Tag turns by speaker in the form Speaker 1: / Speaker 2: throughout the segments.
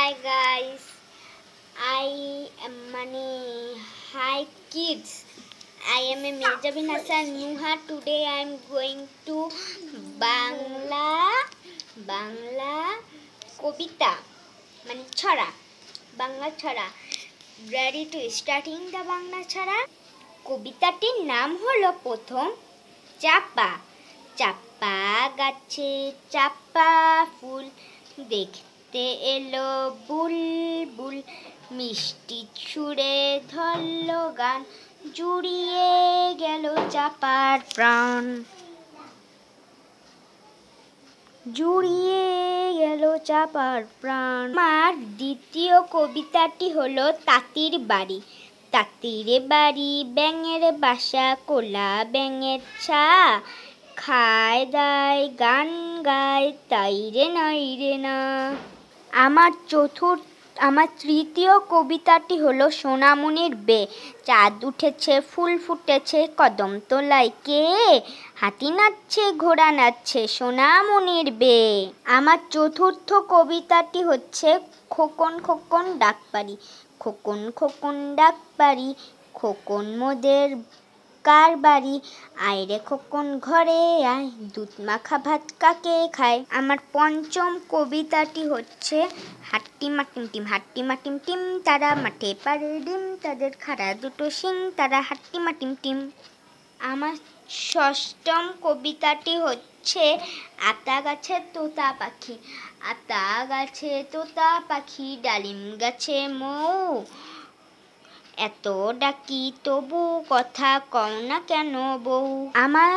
Speaker 1: Hi guys, I am Mani. Hi kids, I am a Mirjabin Hassan Nuha. Today I am going to Bangla Kobita, মানে ছড়া, বাংলা ছড়া. Ready to starting the Bangla ছড়া? কবিতাটির নাম হলো প্রথম চাপা. চাপা গাছে চাপা ফুল দেখতে এলো বুলবুল, মিষ্টি সুরে ধরলো গান, জুড়িয়ে গেল চাপার প্রাণ, জুড়িয়ে গেল চাপার প্রাণ. আমার দ্বিতীয় কবিতাটি হলো তাঁতির বাড়ি. তাঁতির বাড়ি ব্যাঙের বাসা, কোলা ব্যাঙের ছা, খায় দায় গান গায় তাই রে নাই রে না. আমার তৃতীয় কবিতাটি হলো সোনামণির বে. চাঁদ উঠেছে ফুল ফুটেছে কদম তলায় কে, হাতি নাচছে ঘোড়া নাচছে সোনামণির বে. আমার চতুর্থ কবিতাটি হচ্ছে খোকন খোকন ডাক পারি. খোকন খোকন ডাক পারি, খোকন মোদের কার বাড়ি, আয় রে খোকন ঘরে আয়, দুধ মাখা ভাত কাকে খায়. আমার পঞ্চম কবিতাটি হচ্ছে হাট্টি মাটিম টিম. হাট্টি মাটিম টিম তারা মাঠে পারে ডিম, তাদের খাড়া দুটো শিং তারা হাট্টি মাটিম টিম. আমার ষষ্ঠম কবিতাটি হচ্ছে আতা গাছে তোতা পাখি. আতা গাছে তোতা পাখি, ডালিম গাছে মৌ, এত ডাকি তবু কথা কও না কেন বউ. আমার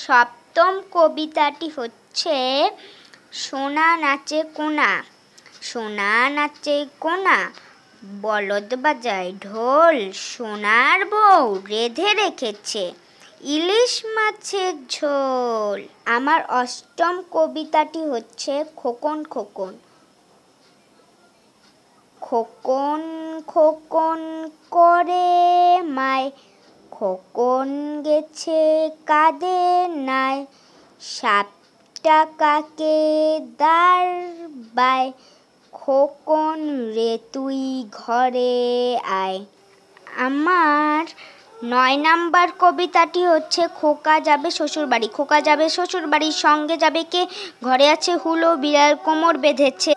Speaker 1: সপ্তম কবিতাটি হচ্ছে সোনা নাচে কোনা. সোনা নাচে কোনা, বলদ বাজায় ঢোল, সোনার বউ রেঁধে রেখেছে ইলিশ মাছের ঝোল. আমার অষ্টম কবিতাটি হচ্ছে খোকন খোকন. খোকন খোকন করে মায়, খোকন গেছে কাঁদে নাই, সাপটা কাকে দাঁড়ায়, খোকন রে তুই ঘরে আয়. আমার 9 নাম্বার কবিতাটি হচ্ছে খোকা যাবে শ্বশুর বাড়ি. খোকা যাবে শ্বশুর বাড়ির সঙ্গে যাবে কে, ঘরে আছে হুলো বিড়াল কোমর বেঁধেছে.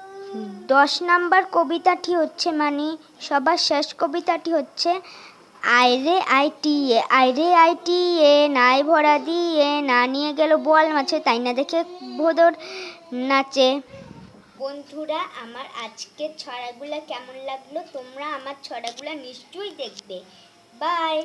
Speaker 1: 10 নাম্বার কবিতাটি হচ্ছে সবার শেষ কবিতাটি হচ্ছে আইরে আইটিএ. আইরে আইটিএ নাই ভরা দিয়ে, না নিয়ে গেল বোয়াল মাছে তাই না দেখে ভোদর নাচে. বন্ধুরা, আমার আজকের ছড়াগুলা কেমন লাগলো? তোমরা আমার ছড়াগুলা নিশ্চয়ই দেখবে. বাই.